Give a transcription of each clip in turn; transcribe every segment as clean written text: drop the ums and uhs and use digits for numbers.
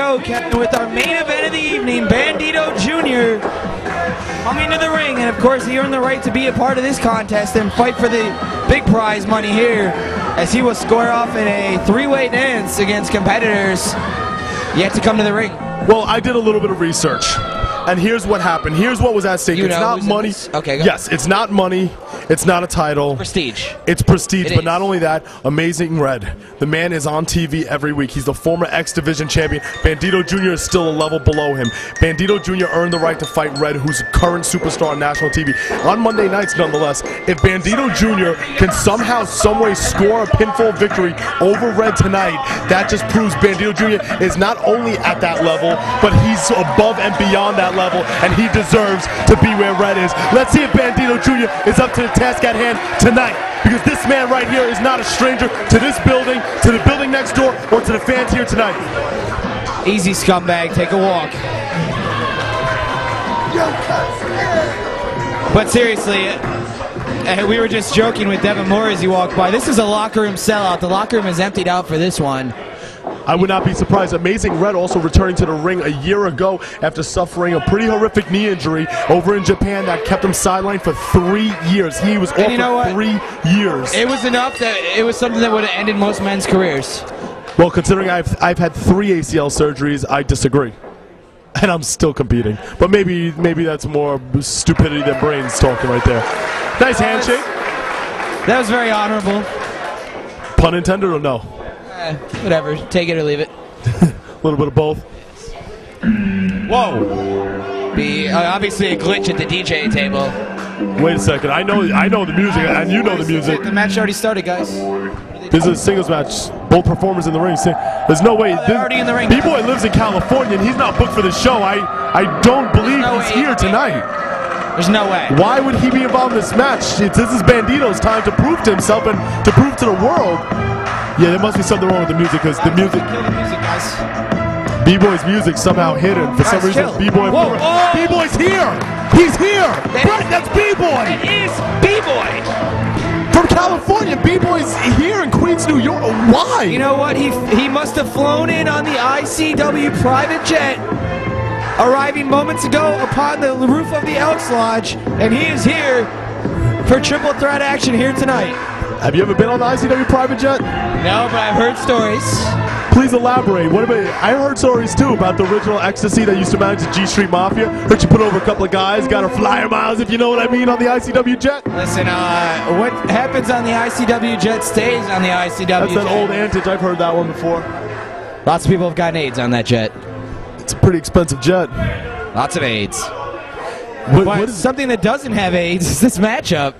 go, Kevin, with our main event of the evening, Bandido Jr. coming to the ring, and of course he earned the right to be a part of this contest and fight for the big prize money here, as he will square off in a three-way dance against competitors yet to come to the ring. Well, I did a little bit of research, and here's what happened. Here's what was at stake. It's not money. Okay, go. Yes, it's not money. It's not a title. Prestige. It's prestige, but not only that, Amazing Red. The man is on TV every week. He's the former X Division champion. Bandido Jr. is still a level below him. Bandido Jr. earned the right to fight Red, who's a current superstar on national TV. On Monday nights, nonetheless, if Bandido Jr. can somehow, someway score a pinfall victory over Red tonight, that just proves Bandido Jr. is not only at that level, but he's above and beyond that level, and he deserves to be where Red is. Let's see if Bandido Jr. is up to the task at hand tonight, because this man right here is not a stranger to this building, to the building next door, or to the fans here tonight. Easy, scumbag, take a walk. But seriously, we were just joking with Devin Moore as he walked by. This is a locker room sellout. The locker room is emptied out for this one. I would not be surprised. Amazing Red also returning to the ring a year ago after suffering a pretty horrific knee injury over in Japan that kept him sidelined for 3 years. He was off for 3 years. It was enough that it was something that would have ended most men's careers. Well, considering I've had 3 ACL surgeries, I disagree. And I'm still competing. But maybe that's more stupidity than brains talking right there. Nice handshake. That was very honorable. Pun intended or no? Whatever, take it or leave it. A little bit of both. Whoa! Obviously a glitch at the DJ table. Wait a second. I know the music, and you know the music. The match already started, guys. This is a singles match. Both performers in the ring. There's no way. They're already in the ring. B-Boy lives in California, and he's not booked for the show. I don't believe he's here tonight. There's no way. Why would he be involved in this match? This is Bandido's time to prove to himself and to prove to the world. Yeah, there must be something wrong with the music, because the music. Kill the music, guys. B-Boy's music somehow hidden. For some reason, B-Boy. B-Boy's here. He's here. That's B-Boy. It is B-Boy. From California, B-Boy's here in Queens, New York. Why? You know what? He must have flown in on the ICW private jet, arriving moments ago upon the roof of the Elks Lodge, and he is here for triple threat action here tonight. Have you ever been on the ICW private jet? No, but I've heard stories. Please elaborate. What about? I heard stories too about the original Ecstasy that used to manage the G Street Mafia. Heard you put over a couple of guys, got her flyer miles, if you know what I mean, on the ICW jet. Listen, what happens on the ICW jet stays on the ICW jet. That's that old antic. I've heard that one before. Lots of people have gotten AIDS on that jet. It's a pretty expensive jet. Lots of AIDS. What is something that doesn't have AIDS is this matchup.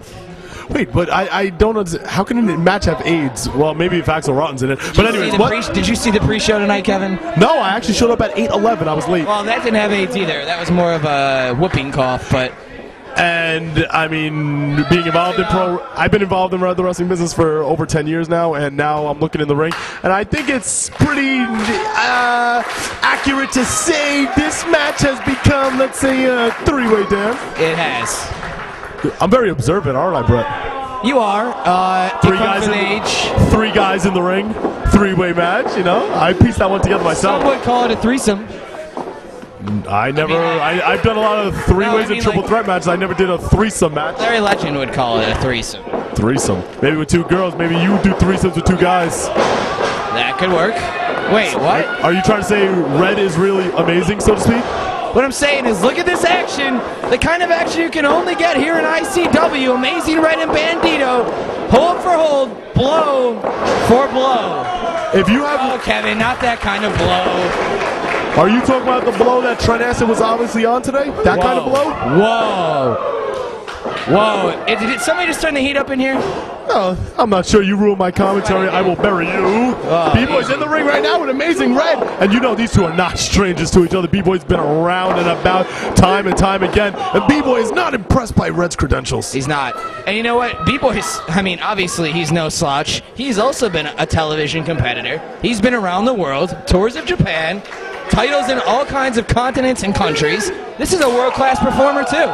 Wait, but I don't understand. How can a match have AIDS? Well, maybe if Axel Rotten's in it. But anyways, did you see the pre-show tonight, Kevin? No, I actually showed up at 8:11. I was late. Well, that didn't have AIDS either. That was more of a whooping cough, but... And, I mean, being involved in I've been involved in the wrestling business for over 10 years now, and now I'm looking in the ring. And I think it's pretty accurate to say this match has become, let's say, a three-way dance. It has. I'm very observant, aren't I, Brett? You are. Three guys in the ring, three-way match, you know? I pieced that one together myself. Some would call it a threesome. I've done a lot of three-ways and triple threat matches. I never did a threesome match. Larry Legend would call it a threesome. Threesome. Maybe with 2 girls. Maybe you do threesomes with 2 guys. That could work. Wait, what? Are you trying to say Red is really amazing, so to speak? What I'm saying is, look at this action. The kind of action you can only get here in ICW. Amazing Red and Bandido. Hold for hold, blow for blow. If you have... Oh, Kevin, not that kind of blow. Are you talking about the blow that Trent Acid was obviously on today? That kind of blow? Whoa. Whoa. Did somebody just turn the heat up in here? No, I'm not sure. You ruined my commentary. I will bury you. B-Boy's in the ring right now with Amazing Red. And you know these two are not strangers to each other. B-Boy's been around and about time and time again. And B-Boy is not impressed by Red's credentials. He's not. And you know what? B-Boy's, I mean, obviously he's no slouch. He's also been a television competitor. He's been around the world, tours of Japan. titles in all kinds of continents and countries. This is a world-class performer, too.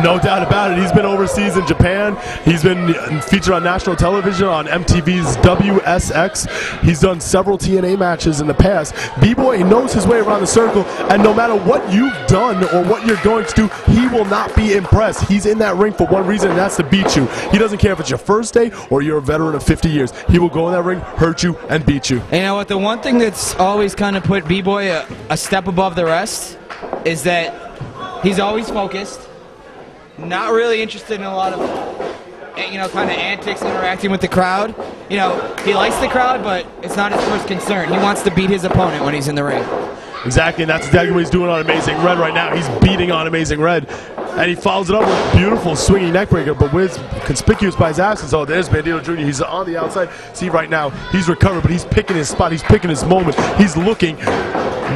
No doubt about it. He's been overseas in Japan. He's been featured on national television on MTV's WSX. He's done several TNA matches in the past. B-Boy knows his way around the circle, and no matter what you've done or what you're going to do, he will not be impressed. He's in that ring for one reason, and that's to beat you. He doesn't care if it's your first day or you're a veteran of 50 years. He will go in that ring, hurt you, and beat you. And you know what? The one thing that's always kind of put B-Boy a step above the rest is that he's always focused, not really interested in a lot of, you know, kind of antics, interacting with the crowd. You know, he likes the crowd, but it's not his first concern. He wants to beat his opponent when he's in the ring. Exactly, and that's exactly what he's doing on Amazing Red right now. He's beating on Amazing Red, and he follows it up with a beautiful swinging neckbreaker, but with conspicuous by his absence. Oh, there's Bandido Jr. He's on the outside. See, right now, he's recovered, but he's picking his spot. He's picking his moment. He's looking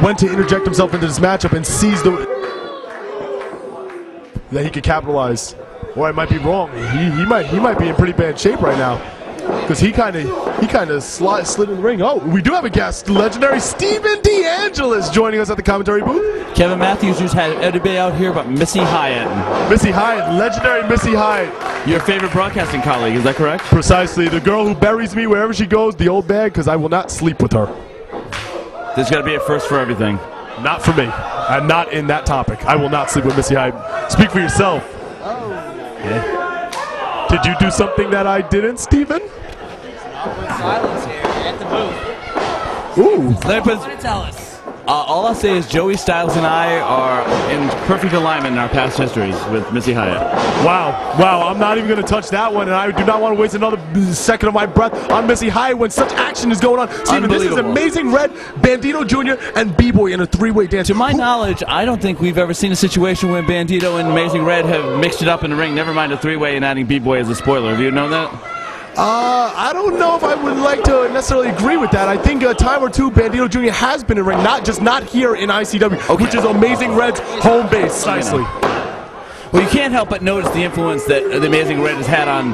when to interject himself into this matchup and seize that he could capitalize. Or I might be wrong. He might be in pretty bad shape right now, because he kind of slid in the ring. Oh, we do have a guest, legendary Steven DeAngelis, joining us at the commentary booth. Kevin Matthews just had everybody out here but Missy Hyatt. Missy Hyatt, legendary Missy Hyatt. Your favorite broadcasting colleague, is that correct? Precisely, the girl who buries me wherever she goes, the old bag, because I will not sleep with her. There's got to be a first for everything. Not for me. I'm not in that topic. I will not sleep with Missy Hyatt. Speak for yourself. Oh. Yeah. Did you do something that I didn't, Steven? Silence here at the booth. Ooh. Let me put, Tell us. all I'll say is Joey Styles and I are in perfect alignment in our past histories with Missy Hyatt. Wow. Wow. I'm not even going to touch that one, and I do not want to waste another second of my breath on Missy Hyatt when such action is going on. Steven, this is Amazing Red, Bandido Jr., and B-Boy in a three-way dance. To my knowledge, I don't think we've ever seen a situation where Bandido and Amazing Red have mixed it up in the ring, never mind a three-way and adding B-Boy as a spoiler. Do you know that? I don't know if I would like to necessarily agree with that. I think a time or two Bandido Jr. has been in ring, not here in ICW, which is Amazing Red's home base, precisely. Well, you can't help but notice the influence that the Amazing Red has had on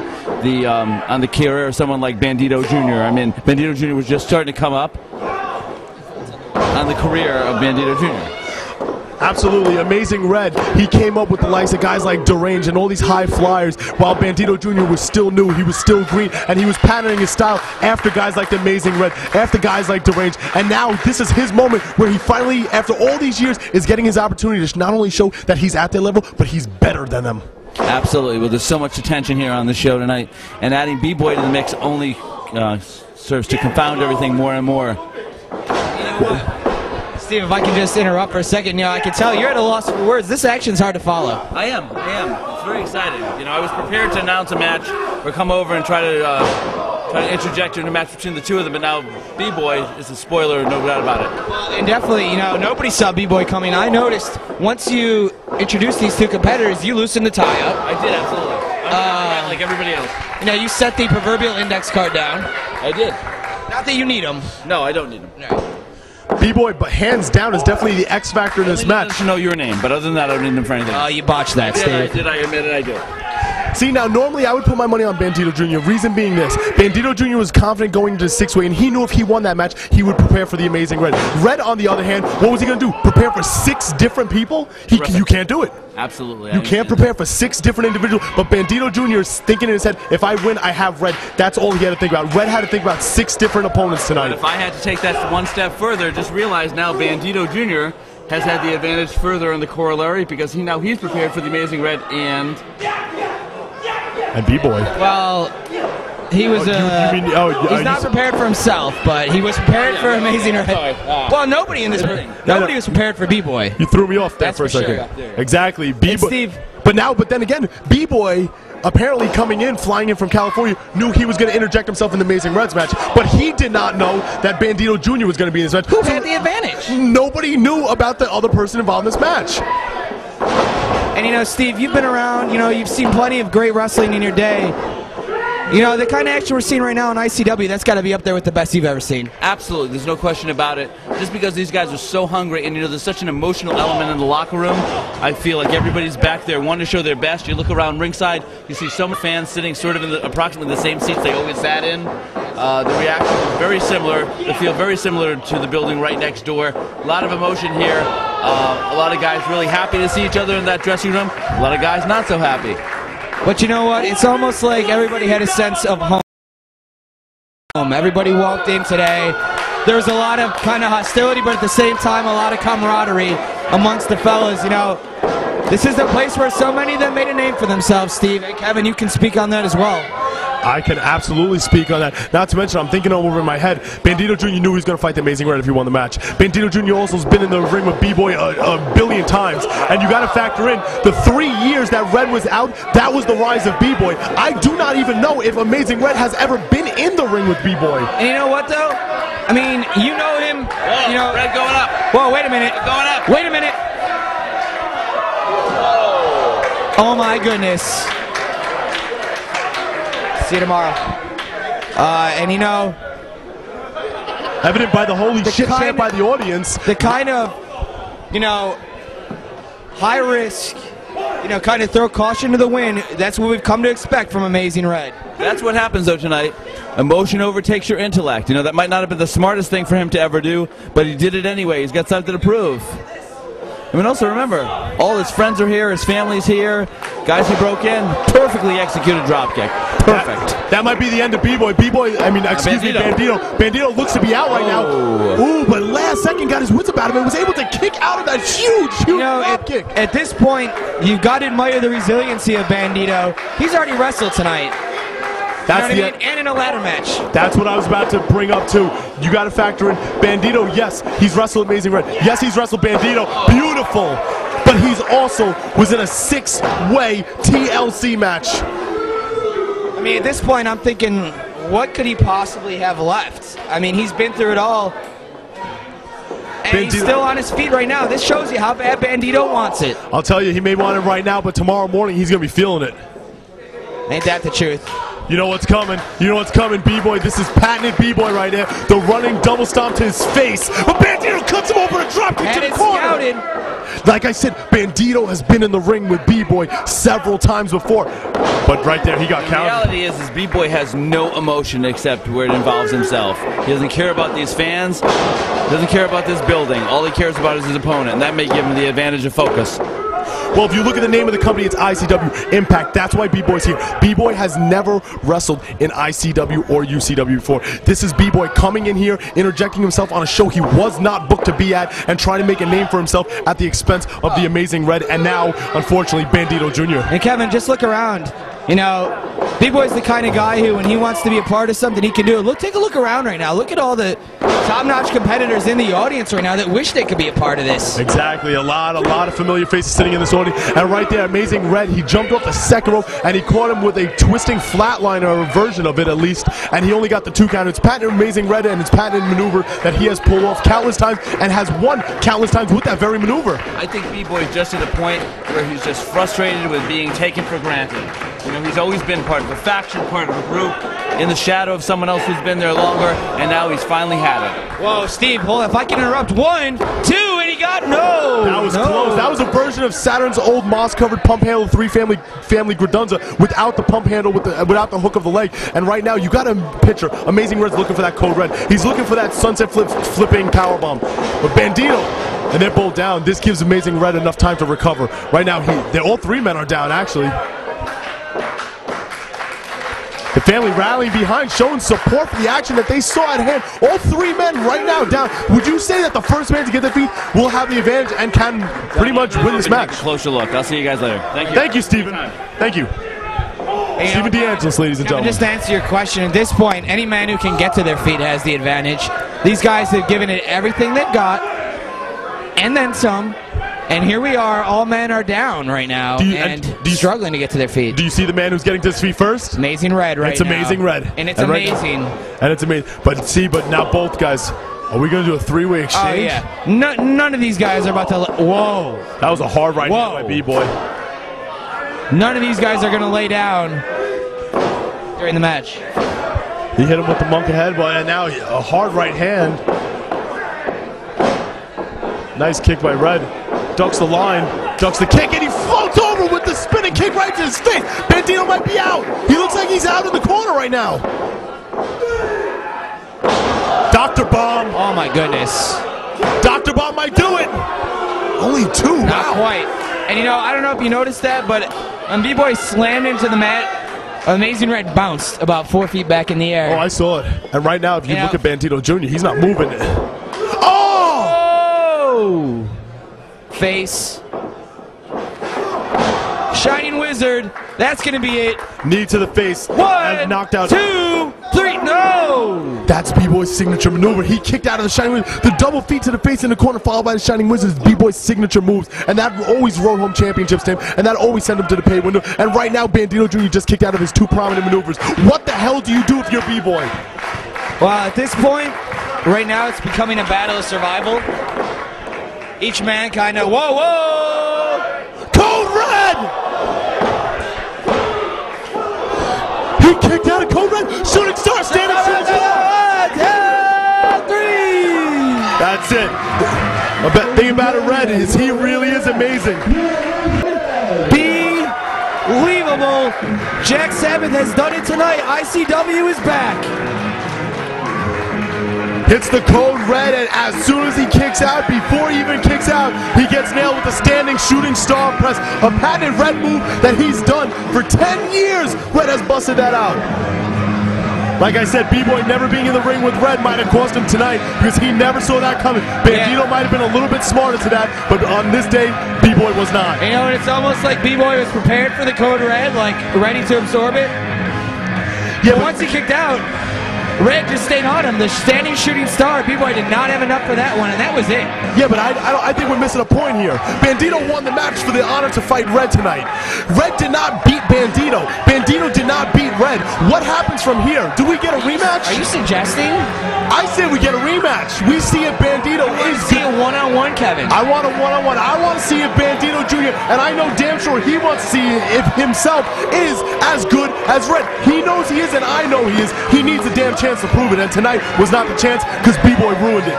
the career of someone like Bandido Jr. I mean, Bandido Jr. was just starting to come up on the career of Bandido Jr. Absolutely, Amazing Red. He came up with the likes of guys like Deranged and all these high flyers, while Bandido Jr. was still new, he was still green, and he was patterning his style after guys like the Amazing Red, after guys like Deranged, and now this is his moment where he finally, after all these years, is getting his opportunity to not only show that he's at their level, but he's better than them. Absolutely. Well, there's so much attention here on the show tonight, and adding B-Boy to the mix only serves to confound everything more and more. You know what? Steve, if I can just interrupt for a second, you know, I can tell you're at a loss for words. This action's hard to follow. I am. It's very exciting. You know, I was prepared to announce a match or come over and try to interject in a match between the two of them, but now B-Boy is a spoiler, no doubt about it. Well, and definitely, you know, nobody saw B-Boy coming. I noticed once you introduced these two competitors, you loosened the tie-up. I did, absolutely. I'm like everybody else. You know, you set the proverbial index card down. I did. Not that you need them. No, I don't need them. No. B-Boy, but hands down, is definitely the X factor in this match. To know your name, but other than that, I don't need them for anything. Oh, you botched that, Steve. Did I admit it? I did. See, now, normally I would put my money on Bandido Jr., reason being this. Bandido Jr. was confident going into the six-way, and he knew if he won that match, he would prepare for the Amazing Red. Red, on the other hand, what was he going to do? Prepare for 6 different people? You can't do it. Absolutely. You can't prepare for 6 different individuals, but Bandido Jr. is thinking in his head, if I win, I have Red. That's all he had to think about. Red had to think about 6 different opponents tonight. But if I had to take that one step further, just realize now Bandido Jr. has had the advantage further in the corollary because he's prepared for the Amazing Red and B-Boy. Well, he was he's not prepared for himself, but he was prepared for Amazing Red. Well, nobody in this nobody was prepared for B-Boy. You threw me off there for a second. Exactly. B-Boy. But then again, B-Boy apparently coming in, flying in from California, knew he was going to interject himself in the Amazing Reds match, but he did not know that Bandido Jr. was going to be in this match. Who had the advantage? Nobody knew about the other person involved in this match. And you know, Steve, you've been around, you know, you've seen plenty of great wrestling in your day. You know, the kind of action we're seeing right now in ICW, that's got to be up there with the best you've ever seen. Absolutely, there's no question about it. Just because these guys are so hungry, and you know, there's such an emotional element in the locker room, I feel like everybody's back there wanting to show their best. You look around ringside, you see so many fans sitting sort of in approximately the same seats they always sat in. The reaction is very similar. They feel very similar to the building right next door. A lot of emotion here. A lot of guys really happy to see each other in that dressing room. A lot of guys not so happy. But you know what? It's almost like everybody had a sense of home. Everybody walked in today. There was a lot of kind of hostility, but at the same time, a lot of camaraderie amongst the fellas. You know, this is the place where so many of them made a name for themselves, Steve. And Kevin, you can speak on that as well. I can absolutely speak on that. Not to mention, I'm thinking over in my head, Bandido Jr. knew he was going to fight the Amazing Red if he won the match. Bandido Jr. also has been in the ring with B-Boy a billion times. And you got to factor in the 3 years that Red was out, that was the rise of B-Boy. I do not even know if Amazing Red has ever been in the ring with B-Boy. And you know what, though? I mean, you know him. Whoa, you know, Red going up. Whoa, wait a minute. Going up. Wait a minute. Whoa. Oh, my goodness. See you tomorrow. And you know, evident by the holy shit chant by the audience. The kind of, you know, high risk, you know, kind of throw caution to the wind. That's what we've come to expect from Amazing Red. That's what happens, though, tonight. Emotion overtakes your intellect. You know, that might not have been the smartest thing for him to ever do, but he did it anyway. He's got something to prove. I mean, also remember, all his friends are here, his family's here, guys who broke in, perfectly executed dropkick. Perfect. That might be the end of B-Boy. B-Boy, I mean, excuse me, Bandido. Bandido looks to be out right now. Ooh, but last second got his wits about him and was able to kick out of that huge drop kick. At this point, you've got to admire the resiliency of Bandido. He's already wrestled tonight. That's you know what I mean? And in a ladder match. That's what I was about to bring up too. You got to factor in Bandido. Yes, he's wrestled Amazing Red. Yes, he's wrestled Bandido. Beautiful. But he's also was in a 6-way TLC match. I mean, at this point, I'm thinking, what could he possibly have left? I mean, he's been through it all. And he's still on his feet right now. This shows you how bad Bandido wants it. I'll tell you, he may want it right now, but tomorrow morning he's going to be feeling it. Ain't that the truth? You know what's coming. You know what's coming, B-Boy. This is patented B-Boy right there. The running double stomp to his face. But Bandido cuts him over a dropkick to the corner. Scouted. Like I said, Bandido has been in the ring with B-Boy several times before. But right there, he got counted. The reality is B-Boy has no emotion except where it involves himself. He doesn't care about these fans. He doesn't care about this building. All he cares about is his opponent, and that may give him the advantage of focus. Well, if you look at the name of the company, it's ICW Impact. That's why B-Boy's here. B-Boy has never wrestled in ICW or UCW before. This is B-Boy coming in here, interjecting himself on a show he was not booked to be at, and trying to make a name for himself at the expense of the Amazing Red, and now, unfortunately, Bandido Jr. And Kevin, just look around. You know, B-Boy's the kind of guy who, when he wants to be a part of something, he can do it. Look, take a look around right now. Look at all the top-notch competitors in the audience right now that wish they could be a part of this. Exactly. A lot of familiar faces sitting in this audience. And right there, Amazing Red, he jumped off the second rope, and he caught him with a twisting flatliner, or a version of it at least, and he only got the 2 count. It's patented Amazing Red, and it's patented maneuver that he has pulled off countless times, and has won countless times with that very maneuver. I think B-Boy's just at the point where he's just frustrated with being taken for granted. You know, he's always been part of a faction, part of a group, in the shadow of someone else who's been there longer, and now he's finally had it. Whoa, Steve, hold on. If I can interrupt. 1, 2, and he got no. That was close. That was a version of Saturn's old moss-covered pump handle 3 family Gradunza without the pump handle, without the hook of the leg. And right now, you got to picture Amazing Red's looking for that code red. He's looking for that sunset flipping powerbomb. But Bandido, and they're both down. This gives Amazing Red enough time to recover. Right now, all 3 men are down, actually. The family rallying behind, showing support for the action that they saw at hand. All 3 men right now down. Would you say that the first man to get their feet will have the advantage and can pretty much win this match? Take a closer look. I'll see you guys later. Thank you. Thank you, Stephen. Thank you. Hey, Stephen DeAngelis, ladies and gentlemen. Just to answer your question, at this point, any man who can get to their feet has the advantage. These guys have given it everything they've got, and then some. And here we are, all men are down right now, struggling to get to their feet. Do you see the man who's getting to his feet first? Amazing Red right now. It's Amazing Red. And it's amazing. And it's amazing. But now both guys, are we going to do a 3-way exchange? Oh, yeah. None of these guys are about to... Whoa. That was a hard right hand by B-Boy. None of these guys are going to lay down during the match. He hit him with the monk ahead, and now a hard right hand. Nice kick by Red. Ducks the line, ducks the kick, and he floats over with the spinning kick right to his face. Bandido might be out. He looks like he's out in the corner right now. Dr. Bomb. Oh my goodness. Dr. Bomb might do it. Only 2. Not Wow. quite. And you know, I don't know if you noticed that, but when B-Boy slammed into the mat, Amazing Red bounced about 4 feet back in the air. Oh, I saw it. And right now, if you Yeah. look at Bandido Jr., he's not moving it. Oh! Oh! Face. Shining Wizard. That's going to be it. Knee to the face. 1, And knocked out. 2, 3. No! That's B-Boy's signature maneuver. He kicked out of the Shining Wizard. The double feet to the face in the corner followed by the Shining Wizard is B-Boy's signature moves. And that always wrote home championships to him. And that always sent him to the pay window. And right now, Bandido Jr. just kicked out of his 2 prominent maneuvers. What the hell do you do if you're B-Boy? Well, at this point, right now it's becoming a battle of survival. Each man kind of, whoa, whoa! Code Red! He kicked out of Code Red. Shooting star, standing shooting star. 1, 2, 3! That's it. The thing about it, Red, is he really is amazing. Believable. Jack Sabbath has done it tonight. ICW is back. Hits the Code Red, and as soon as he kicks out, before he even kicks out, he gets nailed with a standing shooting star press. A patented Red move that he's done for 10 years. Red has busted that out. Like I said, B-Boy never being in the ring with Red might have cost him tonight because he never saw that coming. Bandido might have been a little bit smarter to that, but on this day, B-Boy was not. You know, and it's almost like B-Boy was prepared for the Code Red, like ready to absorb it. Yeah, But once he kicked out, Red just stayed on him. The standing shooting star, B-Boy did not have enough for that one, and that was it. Yeah, but I think we're missing a point here. Bandido won the match for the honor to fight Red tonight. Red did not beat Bandido. Bandido did not beat Red. What happens from here? Do we get a rematch? Are you suggesting? I say we get a rematch. We see if Bandido is... See a one-on-one, Kevin. I want a one-on-one. I want to see if Bandido Jr., and I know damn sure he wants to see if himself is as good as Red. He knows he is, and I know he is. He needs a damn chance to prove it, and tonight was not the chance because B-Boy ruined it.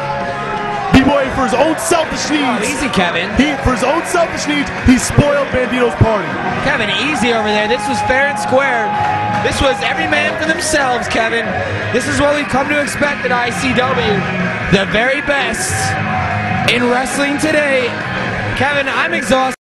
B-Boy, for his own selfish needs. Oh, easy, Kevin. For his own selfish needs, he spoiled Bandido's party. Kevin, easy over there. This was fair and square. This was every man for themselves, Kevin. This is what we've come to expect at ICW. The very best in wrestling today. Kevin, I'm exhausted.